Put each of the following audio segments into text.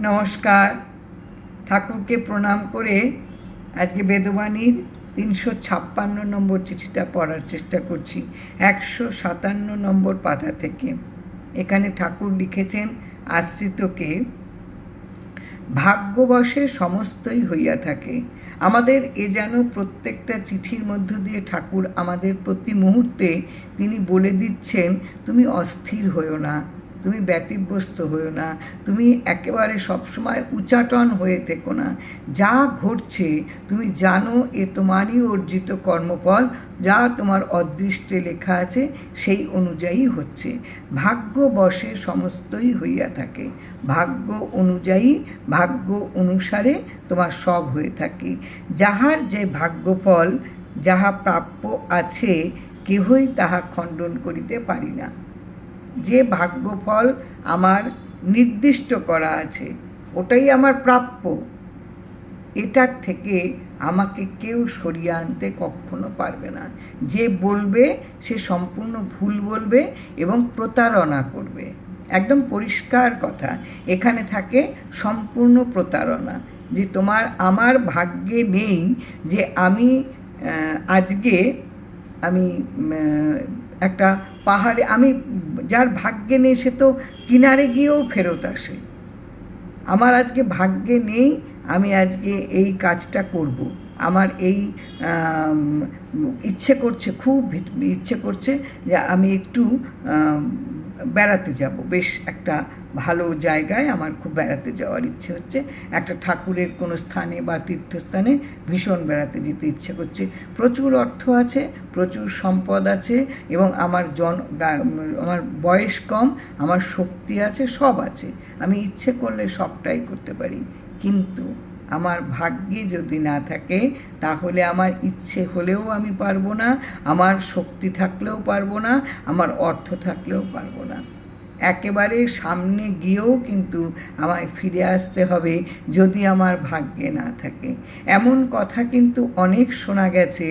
নমস্কার। ঠাকুরকে প্রণাম করে আজকে বেদবাণীর ৩৫৬ নম্বর চিঠিটা পড়ার চেষ্টা করছি ১৫৭ নম্বর পাতা থেকে। এখানে ঠাকুর লিখেছেন আশ্রিতকে, ভাগ্যবশে সমস্তই হইয়া থাকে। আমাদের এ যেন প্রত্যেকটা চিঠির মধ্য দিয়ে ঠাকুর আমাদের প্রতি মুহূর্তে তিনি বলে দিচ্ছেন, তুমি অস্থির হইও না, তুমি ব্যতিব্যস্ত হইও না, তুমি একেবারে সবসময় উচাটন হয়ে থেকো না। যা ঘটছে তুমি জানো এ তোমারই অর্জিত কর্মফল, যা তোমার অদৃষ্টে লেখা আছে সেই অনুযায়ী হচ্ছে। ভাগ্যবশে সমস্তই হইয়া থাকে, ভাগ্য অনুযায়ী ভাগ্য অনুসারে তোমার সব হয়ে থাকে। যাহার যে ভাগ্যফল যাহা প্রাপ্য আছে কেহই তাহা খণ্ডন করিতে পারি না। যে ভাগ্যফল আমার নির্দিষ্ট করা আছে ওটাই আমার প্রাপ্য, এটার থেকে আমাকে কেউ সরিয়ে আনতে কখনো পারবে না। যে বলবে সে সম্পূর্ণ ভুল বলবে এবং প্রতারণা করবে। একদম পরিষ্কার কথা, এখানে থাকে সম্পূর্ণ প্রতারণা। যে আমার ভাগ্যে নেই যে আমি আজকে একটা পাহাড়ে, যার ভাগ্যে নেই সে তো কিনারে গিয়েও ফেরত আসে। আমার আজকে ভাগ্যে নেই আমি আজকে এই কাজটা করব, আমার এই ইচ্ছে করছে, খুব ইচ্ছে করছে যে আমি একটু বেড়াতে যাব, বেশ একটা ভালো জায়গায় আমার খুব বেড়াতে যাওয়ার ইচ্ছে হচ্ছে, একটা ঠাকুরের কোনো স্থানে বা তীর্থস্থানে ভীষণ বেড়াতে যেতে ইচ্ছে করছে। প্রচুর অর্থ আছে, প্রচুর সম্পদ আছে এবং আমার বয়স কম, আমার শক্তি আছে, সব আছে, আমি ইচ্ছে করলে সবটাই করতে পারি। কিন্তু আমার ভাগ্যে যদি না থাকে তাহলে আমার ইচ্ছে হলেও আমি পারবো না, আমার শক্তি থাকলেও পারবো না, আমার অর্থ থাকলেও পারবো না। একেবারে সামনে গিয়েও কিন্তু আমায় ফিরে আসতে হবে যদি আমার ভাগ্যে না থাকে। এমন কথা কিন্তু অনেক শোনা গেছে।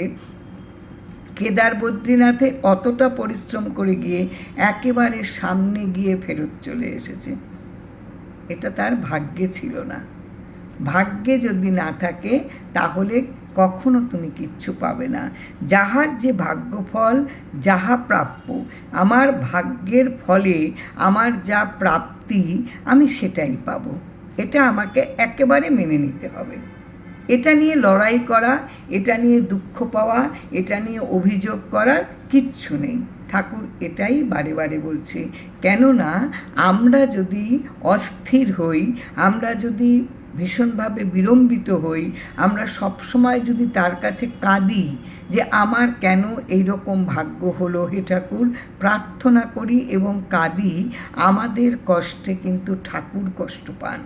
কেদার বদ্রীনাথে অতটা পরিশ্রম করে গিয়ে একেবারে সামনে গিয়ে ফেরত চলে এসেছে। এটা তার ভাগ্যে ছিল না। ভাগ্যে যদি না থাকে তাহলে কখনো তুমি কিচ্ছু পাবে না। যাহার যে ভাগ্যফল যাহা প্রাপ্য, আমার ভাগ্যের ফলে আমার যা প্রাপ্তি আমি সেটাই পাবো, এটা আমাকে একেবারে মেনে নিতে হবে। এটা নিয়ে লড়াই করা, এটা নিয়ে দুঃখ পাওয়া, এটা নিয়ে অভিযোগ করার কিচ্ছু নেই। ঠাকুর এটাই বারে বারে বলছে। কেননা আমরা যদি অস্থির হই, আমরা যদি ভীষণভাবে বিড়ম্বিত হই, আমরা সবসময় যদি তার কাছে কাঁদি যে আমার কেন এইরকম ভাগ্য হলো হে ঠাকুর, প্রার্থনা করি এবং কাঁদি, আমাদের কষ্টে কিন্তু ঠাকুর কষ্ট পান।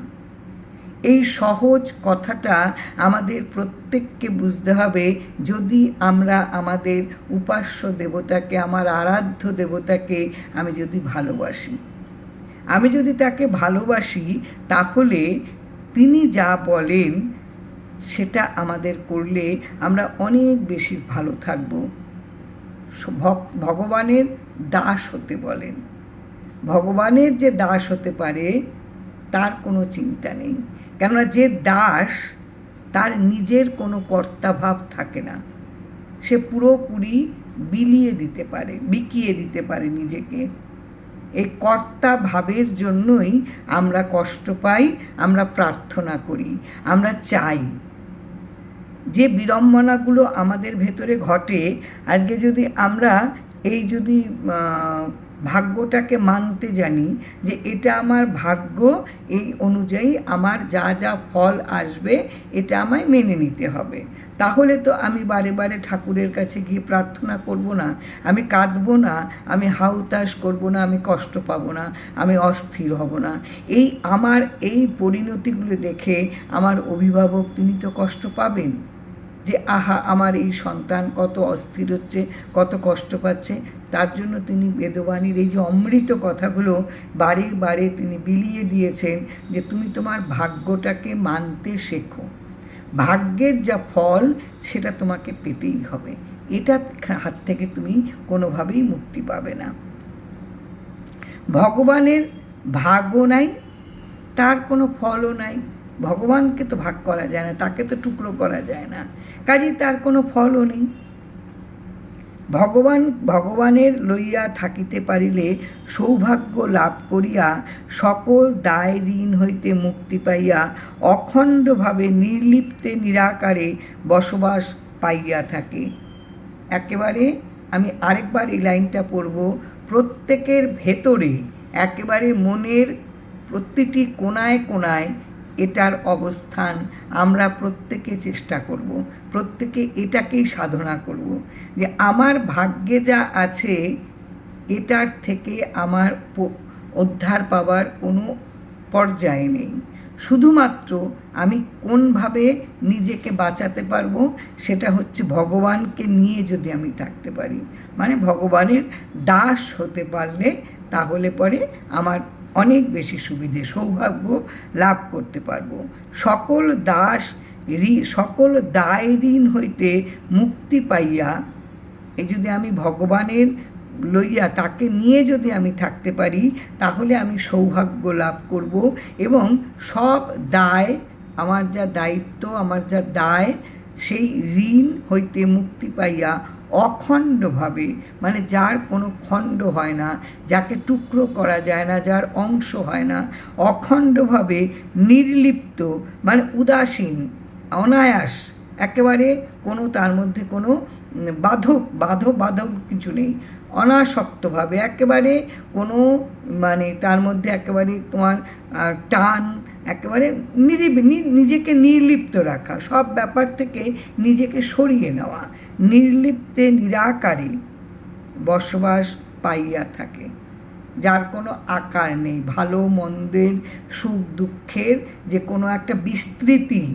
এই সহজ কথাটা আমাদের প্রত্যেককে বুঝতে হবে। যদি আমরা আমাদের উপাস্য দেবতাকে, আমার আরাধ্য দেবতাকে আমি যদি ভালোবাসি, আমি যদি তাকে ভালোবাসি, তাহলে তিনি যা বলেন সেটা আমাদের করলে আমরা অনেক বেশি ভালো থাকব। ভগবানের দাস হতে বলেন। ভগবানের যে দাস হতে পারে তার কোনো চিন্তা নেই, কেননা যে দাস তার নিজের কোনো কর্তাভাব থাকে না, সে পুরোপুরি বিকিয়ে দিতে পারে নিজেকে। এই কর্তা ভাবের জন্যই আমরা কষ্ট পাই, আমরা প্রার্থনা করি, আমরা চাই। যে বিড়ম্বনাগুলো আমাদের ভেতরে ঘটে, আজকে যদি আমরা যদি ভাগ্যটাকে মানতে জানি যে এটা আমার ভাগ্য, এই অনুযায়ী আমার যা যা ফল আসবে এটা আমায় মেনে নিতে হবে, তাহলে তো আমি বারে বারে ঠাকুরের কাছে গিয়ে প্রার্থনা করব না, আমি কাঁদবো না, আমি হাউতাশ করব না, আমি কষ্ট পাবো না, আমি অস্থির হব না। আমার এই পরিণতিগুলো দেখে আমার অভিভাবক তিনি তো কষ্ট পাবেন যে আহা আমার এই সন্তান কত অস্থির হচ্ছে, কত কষ্ট পাচ্ছে। তার জন্য তিনি বেদবাণীর এই যে অমৃত কথাগুলো বারে বারে তিনি বিলিয়ে দিয়েছেন যে তুমি তোমার ভাগ্যটাকে মানতে শেখো। ভাগ্যের যা ফল সেটা তোমাকে পেতেই হবে, এটা হাত থেকে তুমি কোনোভাবেই মুক্তি পাবে না। ভগবানের ভাগও নাই, তার কোনো ফলও নাই। ভগবানকে তো ভাগ করা যায় না, তাকে তো টুকরো করা যায় না, কাজেই তার কোনো ফলও নেই। ভগবানের লইয়া থাকিতে পারিলে সৌভাগ্য লাভ করিয়া সকল দায় ঋণ হইতে মুক্তি পাইয়া অখণ্ডভাবে নির্লিপ্তে নিরাকারে বসবাস পাইয়া থাকে। একেবারে আমি আরেকবার এই লাইনটা পড়ব। প্রত্যেকের ভেতরে, একেবারে মনের প্রতিটি কোণায় কোণায় এটার অবস্থান। আমরা প্রত্যেকে চেষ্টা করব, প্রত্যেকে এটাকেই সাধনা করব, যে আমার ভাগ্যে যা আছে এটার থেকে আমার উদ্ধার পাবার কোনো পর্যায়ে নেই। শুধুমাত্র আমি কোনভাবে নিজেকে বাঁচাতে পারবো সেটা হচ্ছে ভগবানকে নিয়ে যদি আমি থাকতে পারি, মানে ভগবানের দাস হতে পারলে তাহলে পরে আমার অনেক বেশি সুবিধে, সৌভাগ্য লাভ করতে পারবো। সকল দায় ঋণ হইতে মুক্তি পাইয়া, এই যদি আমি ভগবানের লইয়া তাকে নিয়ে যদি আমি থাকতে পারি তাহলে আমি সৌভাগ্য লাভ করব এবং সব দায়, আমার যা দায়িত্ব, আমার যা দায়, সেই ঋণ হইতে মুক্তি পাইয়া অখণ্ডভাবে, মানে যার কোনো খণ্ড হয় না, যাকে টুকরো করা যায় না, যার অংশ হয় না, অখণ্ডভাবে নির্লিপ্ত, মানে উদাসীন, অনায়াস, একেবারে কোনো তার মধ্যে কোনো বাধক কিছু নেই, অনাসক্তভাবে একেবারে কোনো, মানে তার মধ্যে একেবারে তোমার টান, একেবারে নিজেকে নির্লিপ্ত রাখা, সব ব্যাপার থেকে নিজেকে সরিয়ে নেওয়া, নির্লিপ্তে নিরাকারে বসবাস পাইয়া থাকে, যার কোনো আকার নেই। ভালো মন্দের, সুখ দুঃখের যে কোনো একটা বিস্তৃতি,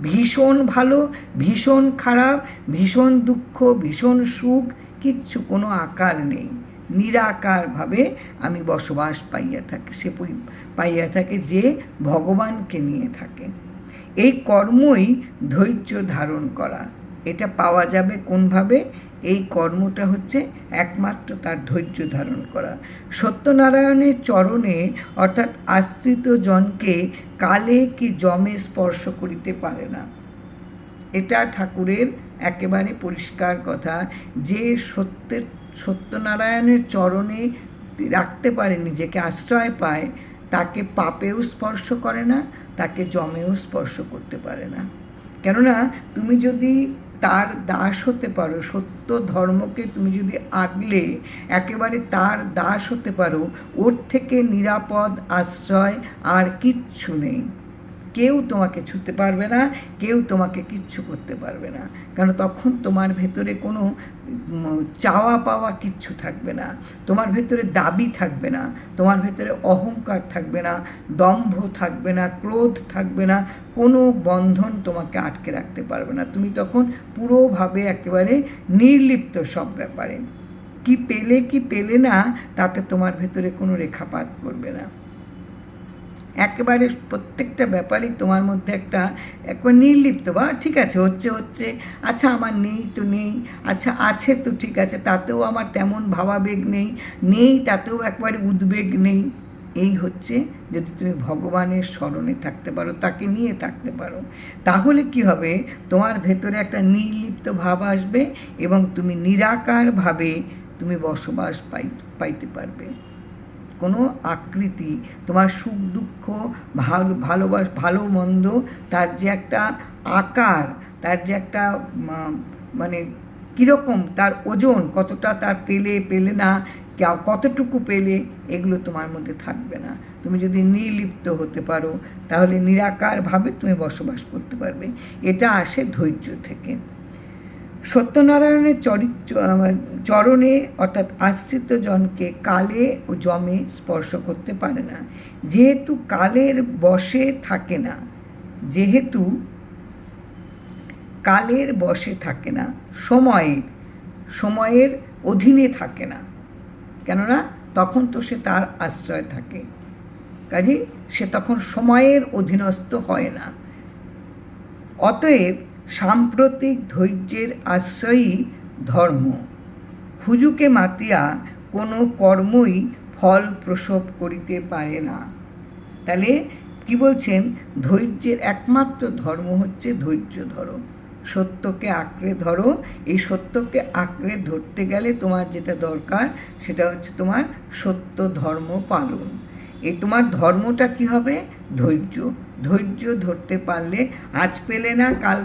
ভীষণ ভালো, ভীষণ খারাপ, ভীষণ দুঃখ, ভীষণ সুখ, কিচ্ছু কোনো আকার নেই, নিরাকারভাবে আমি বসবাস পাইয়া থাকি। সে পাইয়া থাকে যে ভগবানকে নিয়ে থাকে। এই কর্মই ধৈর্য ধারণ করা। এটা পাওয়া যাবে কোনভাবে? এই কর্মটা হচ্ছে একমাত্র তার ধৈর্য ধারণ করা। সত্যনারায়ণের চরণে অর্থাৎ আশ্রিত জনকে কালে কি যমে স্পর্শ করিতে পারে না। এটা ঠাকুরের একেবারে পরিষ্কার কথা, যে সত্যনারায়ণের চরণে রাখতে পারে, নিজেকে আশ্রয় পায়, তাকে পাপেও স্পর্শ করে না, তাকে যমেও স্পর্শ করতে পারে না। কেননা তুমি যদি তার দাস হতে পারো, সত্য ধর্মকে তুমি যদি আগলে একেবারে তার দাস হতে পারো, ওর থেকে নিরাপদ আশ্রয় আর কিচ্ছু নেই। কেউ তোমাকে ছুঁতে পারবে না, কেউ তোমাকে কিচ্ছু করতে পারবে না, কারণ তখন তোমার ভেতরে কোনো চাওয়া পাওয়া কিচ্ছু থাকবে না, তোমার ভেতরে দাবি থাকবে না, তোমার ভেতরে অহংকার থাকবে না, দম্ভ থাকবে না, ক্রোধ থাকবে না, কোনো বন্ধন তোমাকে আটকে রাখতে পারবে না। তুমি তখন পুরোভাবে একেবারে নির্লিপ্ত সব ব্যাপারে। কি পেলে না তাতে তোমার ভেতরে কোনো রেখাপাত করবে না। একেবারে প্রত্যেকটা ব্যাপারেই তোমার মধ্যে একবার নির্লিপ্ত, বা ঠিক আছে হচ্ছে, আচ্ছা আমার নেই তো নেই, আচ্ছা আছে তো ঠিক আছে, তাতেও আমার তেমন ভাবাবেগ নেই তাতেও একবারে উদ্বেগ নেই। এই হচ্ছে যদি তুমি ভগবানের স্মরণে থাকতে পারো, তাকে নিয়ে থাকতে পারো, তাহলে কি হবে, তোমার ভেতরে একটা নির্লিপ্ত ভাব আসবে এবং তুমি নিরাকারভাবে তুমি বসবাস পাইতে পারবে। কোনো আকৃতি, তোমার সুখ দুঃখ, ভালো মন্দ, তার যে একটা আকার, তার যে একটা মানে কীরকম তার ওজন, কতটা তার পেলে না, কতটুকু পেলে, এগুলো তোমার মধ্যে থাকবে না। তুমি যদি নির্লিপ্ত হতে পারো তাহলে নিরাকারভাবে তুমি বসবাস করতে পারবে। এটা আসে ধৈর্য থেকে। সত্যনারায়ণের চরণে অর্থাৎ আশ্রিত জনকে কালে ও যমে স্পর্শ করতে পারে না, যেহেতু কালের বশে থাকে না, সময়ের অধীনে থাকে না, কেননা তখন তো সে তার আশ্রয় থাকে, কাজে সে তখন সময়ের অধীনস্থ হয় না। অতএব সাম্প্রতিক ধৈর্যের আশ্রয়ই ধর্ম। হুজুকে মাতিয়া কোনো কর্মই ফল প্রসব করিতে পারে না। তাহলে কি বলছেন, ধৈর্যের একমাত্র ধর্ম হচ্ছে ধৈর্য ধরো, সত্যকে আঁকড়ে ধরো। এই সত্যকে আঁকড়ে ধরতে গেলে তোমার যেটা দরকার সেটা হচ্ছে তোমার সত্য ধর্ম পালন। এই তোমার ধর্মটা কি হবে? ধৈর্য। ধৈর্য ধরতে পারলে আজ পেলে না কাল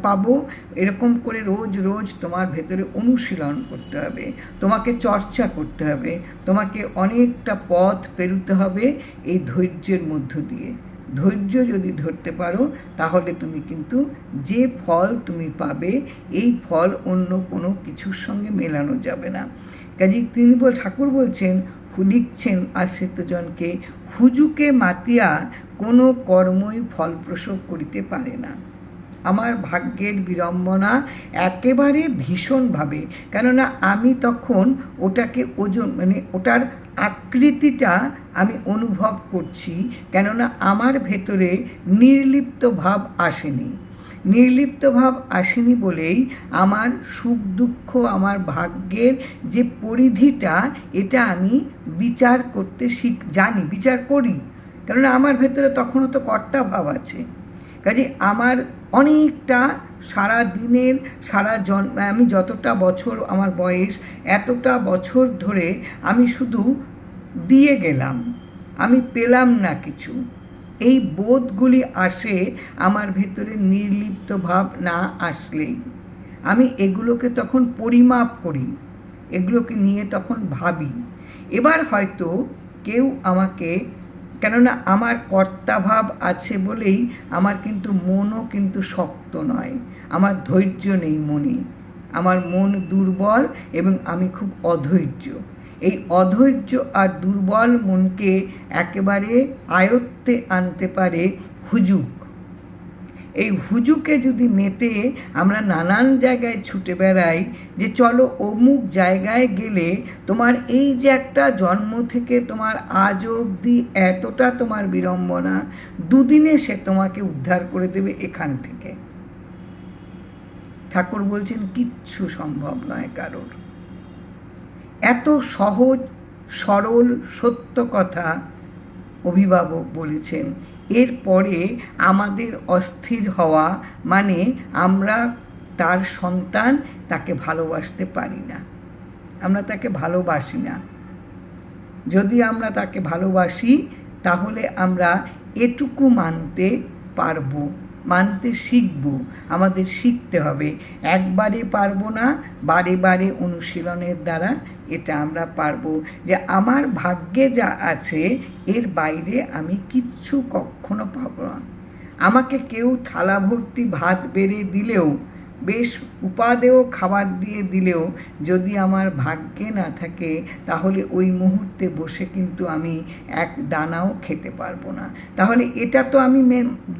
পাবো, এরকম করে রোজ রোজ তোমার ভেতরে অনুশীলন করতে হবে, তোমাকে চর্চা করতে হবে, তোমাকে অনেকটা পথ পেরোতে হবে এই ধৈর্যের মধ্য দিয়ে। ধৈর্য যদি ধরতে পারো তাহলে তুমি কিন্তু যে ফল তুমি পাবে এই ফল অন্য কোনো কিছুর সঙ্গে মেলানো যাবে না। কাজে ঠাকুর বলছেন, লিখছেন আশ্রিতজনকে, হুজুকে মাতিয়া কোনো কর্মই ফলপ্রসব করিতে পারে না। আমার ভাগ্যের বিড়ম্বনা একেবারে ভীষণভাবে, কেননা আমি তখন ওটাকে ওজন ওটার আকৃতিটা আমি অনুভব করছি, কেননা আমার ভেতরে নির্লিপ্ত ভাব আসেনি। নির্লিপ্ত ভাব আসেনি বলেই আমার সুখ দুঃখ, আমার ভাগ্যের যে পরিধিটা, এটা আমি বিচার করতে জানি, বিচার করি, কেননা আমার ভেতরে তখনও তো কর্তা ভাব আছে। কাজে আমার অনেকটা সারা দিনের আমি যতটা বছর আমার বয়স, এতটা বছর ধরে আমি শুধু দিয়ে গেলাম, আমি পেলাম না কিছু। এই বোধগুলি আসে আমার ভেতরে নির্লিপ্ত ভাব না আসলেই। আমি এগুলোকে তখন পরিমাপ করি, এগুলোকে নিয়ে তখন ভাবি। এবার হয়তো কেউ আমাকে, কেননা আমার কর্তাভাব আছে বলেই আমার কিন্তু মনও কিন্তু শক্ত নয়, আমার ধৈর্য নেই মনে, আমার মন দুর্বল এবং আমি খুব অধৈর্য। এই অধৈর্য আর দুর্বল মনকে একেবারে আয়ত্তে আনতে পারে হুজুক। এই হুজুকে যদি মেতে আমরা নানান জায়গায় ছুটে বেড়াই, যে চলো অমুক জায়গায় গেলে তোমার এই যে একটা জন্ম থেকে তোমার আজ অবধি এতটা তোমার বিড়ম্বনা, দুদিনে সে তোমাকে উদ্ধার করে দেবে এখান থেকে। ঠাকুর বলছেন কিচ্ছু সম্ভব নয় কারোর। এত সহজ সরল সত্য কথা অভিভাবক বলেছেন। এরপরে আমাদের অস্থির হওয়া মানে আমরা তার সন্তান, তাকে ভালোবাসতে পারি না, আমরা তাকে ভালোবাসি না। যদি আমরা তাকে ভালোবাসি তাহলে আমরা এটুকু মানতে পারবো, মানতে শিখব। আমাদের শিখতে হবে, একবারে পারবো না, বারে বারে অনুশীলনের দ্বারা এটা আমরা পারবো যে আমার ভাগ্যে যা আছে এর বাইরে আমি কিচ্ছু কখনো পাবো না। আমাকে কেউ থালা ভর্তি ভাত বেড়ে দিলেও, বেশ উপাদেয় খাবার দিয়ে দিলেও যদি আমার ভাগ্যে না থাকে তাহলে ওই মুহূর্তে বসে কিন্তু আমি এক দানাও খেতে পারবো না। তাহলে এটা তো আমি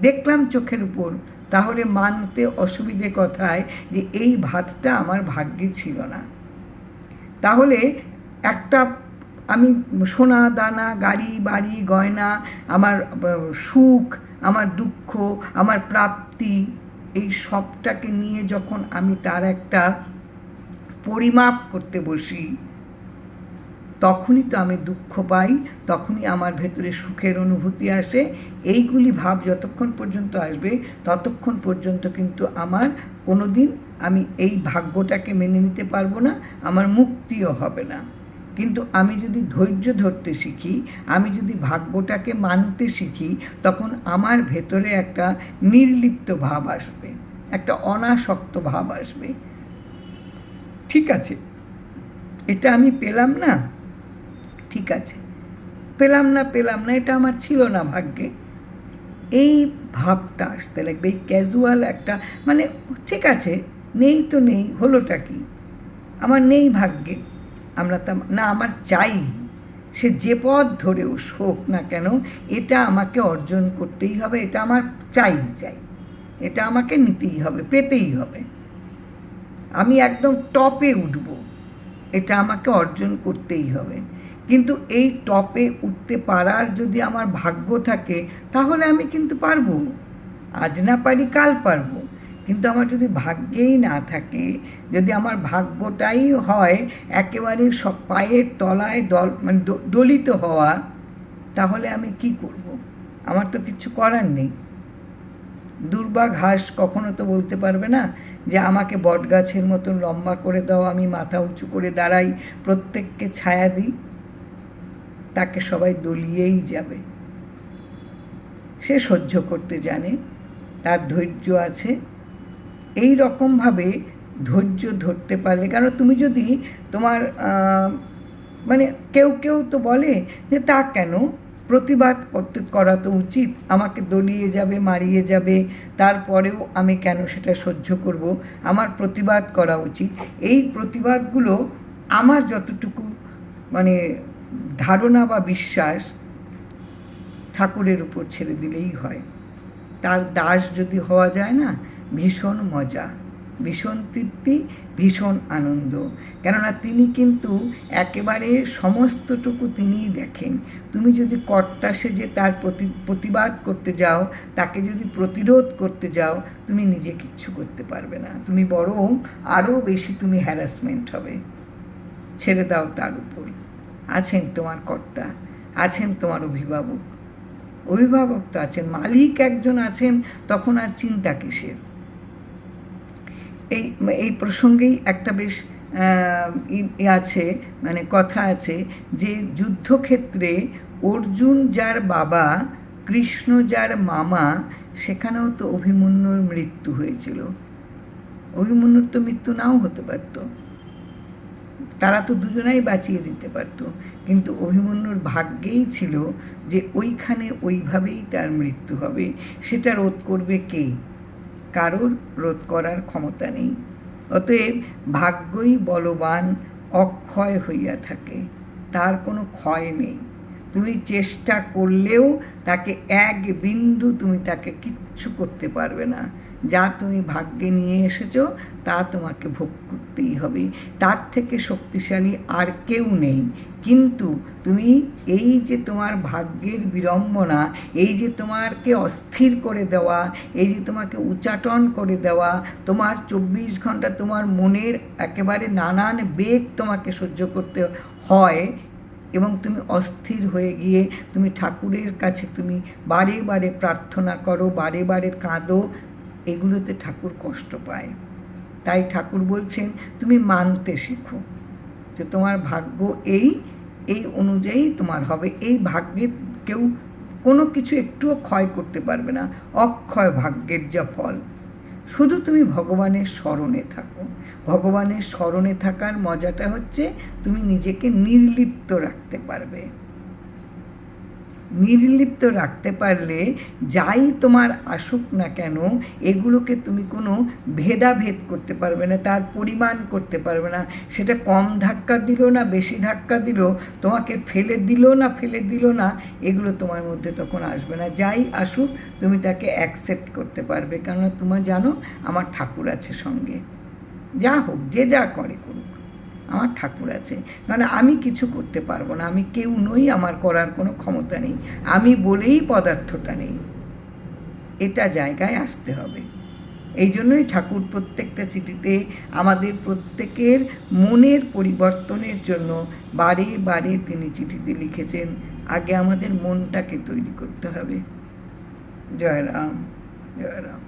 দেখলাম চোখের উপর, তাহলে মানতে অসুবিধে কথায় যে এই ভাতটা আমার ভাগ্যে ছিল না। তাহলে একটা আমি সোনা দানা, গাড়ি বাড়ি গয়না, আমার সুখ, আমার দুঃখ, আমার প্রাপ্তি, এই সবটাকে নিয়ে যখন আমি তার একটা পরিমাপ করতে বসি, তখনই তো আমি দুঃখ পাই, তখনই আমার ভেতরে সুখের অনুভূতি আসে। এইগুলি ভাব যতক্ষণ পর্যন্ত আসবে ততক্ষণ পর্যন্ত কিন্তু আমার কোনো দিন আমি এই ভাগ্যটাকে মেনে নিতে পারবো না, আমার মুক্তিও হবে না। কিন্তু আমি যদি ধৈর্য ধরতে শিখি, আমি যদি ভাগ্যটাকে মানতে শিখি, তখন আমার ভেতরে একটা নির্লিপ্ত ভাব আসবে, একটা অনাসক্ত ভাব আসবে। ঠিক আছে, এটা আমি পেলাম না, ঠিক আছে, পেলাম না এটা আমার ছিল না ভাগ্যে, এই ভাবটা আসতে লাগবে। এই ক্যাজুয়াল একটা মানে ঠিক আছে, নেই তো নেই, হলোটা কি, আমার নেই ভাগ্যে, আমরা তা না, আমার চাই, সে যে পথ ধরেও হোক না কেন এটা আমাকে অর্জন করতেই হবে, এটা আমার চাই, এটা আমাকে নিতেই হবে, পেতেই হবে, আমি একদম টপে উঠব, এটা আমাকে অর্জন করতেই হবে। কিন্তু এই টপে উঠতে পারার যদি আমার ভাগ্য থাকে তাহলে আমি কিন্তু পারবো, আজ না পারি কাল পারবো। কিন্তু আমার যদি ভাগ্যেই না থাকে, যদি আমার ভাগ্যটাই হয় একেবারে সব পায়ের তলায় দলিত হওয়া, তাহলে আমি কি করব? আমার তো কিছু করার নেই। দুর্বা ঘাস কখনো তো বলতে পারবে না যে আমাকে বটগাছের মতন লম্বা করে দাও, আমি মাথা উঁচু করে দাঁড়াই, প্রত্যেককে ছায়া দিই। তাকে সবাই দলিয়েই যাবে। সে সহ্য করতে জানে, তার ধৈর্য আছে। এই রকমভাবে ধৈর্য ধরতে পারলে, কারণ তুমি যদি তোমার মানে কেউ কেউ তো বলে যে তা কেন, প্রতিবাদ করা তো উচিত, আমাকে দলিয়ে যাবে, মারিয়ে যাবে, তারপরেও আমি কেন সেটা সহ্য করব, আমার প্রতিবাদ করা উচিত। এই প্রতিবাদগুলো আমার যতটুকু মানে ধারণা বা বিশ্বাস, ঠাকুরের উপর ছেড়ে দিলেই হয়। তার দাস যদি হওয়া যায় না, ভীষণ মজা, ভীষণ তৃপ্তি, ভীষণ আনন্দ। কেননা তিনি কিন্তু একেবারে সমস্তটুকু তিনিই দেখেন। তুমি যদি কর্তা সেজে তার প্রতিবাদ করতে যাও, তাকে যদি প্রতিরোধ করতে যাও, তুমি নিজে কিচ্ছু করতে পারবে না, তুমি বরং আরও বেশি তুমি হ্যারাসমেন্ট হবে। ছেড়ে দাও তার উপর। আছেন তোমার কর্তা, আছেন তোমার অভিভাবক, অভিভাবক তো আছেন, মালিক একজন আছেন, তখন আর চিন্তা কিসের? এই প্রসঙ্গেই একটা বেশ আছে, মানে কথা আছে যে যুদ্ধক্ষেত্রে অর্জুন যার বাবা, কৃষ্ণ যার মামা, সেখানেও তো অভিমন্যুর মৃত্যু হয়েছিল। অভিমন্যুর তো মৃত্যু নাও হতে পারত, তারা তো দুজনাই বাঁচিয়ে দিতে পারত, কিন্তু অভিমন্যুর ভাগ্যেই ছিল যে ওইখানে ওইভাবেই তার মৃত্যু হবে। সেটা রোধ করবে কে? কারোর রোধ করার ক্ষমতা নেই। অতএব ভাগ্যই বলবান, অক্ষয় হইয়া থাকে, তার কোনো ক্ষয় নেই। তুমি চেষ্টা করলেও তাকে এক বিন্দু তুমি তাকে কিচ্ছু করতে পারবে না। যা তুমি ভাগ্যে নিয়ে এসেছো তা তোমাকে ভোগ করতেই হবে, তার থেকে শক্তিশালী আর কেউ নেই। কিন্তু তুমি এই যে তোমার ভাগ্যের বিড়ম্বনা, এই যে তোমাকে অস্থির করে দেওয়া, এই যে তোমাকে উচ্চাটন করে দেওয়া, তোমার 24 ঘন্টা তোমার মনের একেবারে নানান বেগ তোমাকে সহ্য করতে হয়, এবং তুমি অস্থির হয়ে গিয়ে তুমি ঠাকুরের কাছে তুমি বারে বারে প্রার্থনা করো, বারে বারে কাঁদো, এগুলোতে ঠাকুর কষ্ট পায়। তাই ঠাকুর বলছেন তুমি মানতে শেখো যে তোমার ভাগ্য এই অনুযায়ী তোমার হবে। এই ভাগ্যের কেউ কোনো কিছু একটুও ক্ষয় করতে পারবে না, অক্ষয় ভাগ্যের যা ফল। শুধু তুমি ভগবানের স্মরণে থাকো। ভগবানের স্মরণে থাকার মজাটা হচ্ছে তুমি নিজেকে নির্লিপ্ত রাখতে পারবে। নির্লিপ্ত রাখতে পারলে যাই তোমার আসুক না কেন, এগুলোকে তুমি কোনো ভেদাভেদ করতে পারবে না, তার পরিমাণ করতে পারবে না। সেটা কম ধাক্কা দিল না বেশি ধাক্কা দিল, তোমাকে ফেলে দিল না ফেলে দিল না, এগুলো তোমার মধ্যে তখন আসবে না। যাই আসুক তুমি তাকে অ্যাকসেপ্ট করতে পারবে, কেননা তোমার জানো আমার ঠাকুর আছে সঙ্গে। যা হোক, যে যা করে করুক, আমার ঠাকুর আছে। কারণ আমি কিছু করতে পারবো না, আমি কেউ নই, আমার করার কোনো ক্ষমতা নেই, আমি বলেই পদার্থটা নেই। এটা জায়গায় আসতে হবে। এই জন্যই ঠাকুর প্রত্যেকটা চিঠিতে আমাদের প্রত্যেকের মনের পরিবর্তনের জন্য বারে বারে তিনি চিঠিতে লিখেছেন, আগে আমাদের মনটাকে তৈরি করতে হবে। জয় রাম, জয় রাম।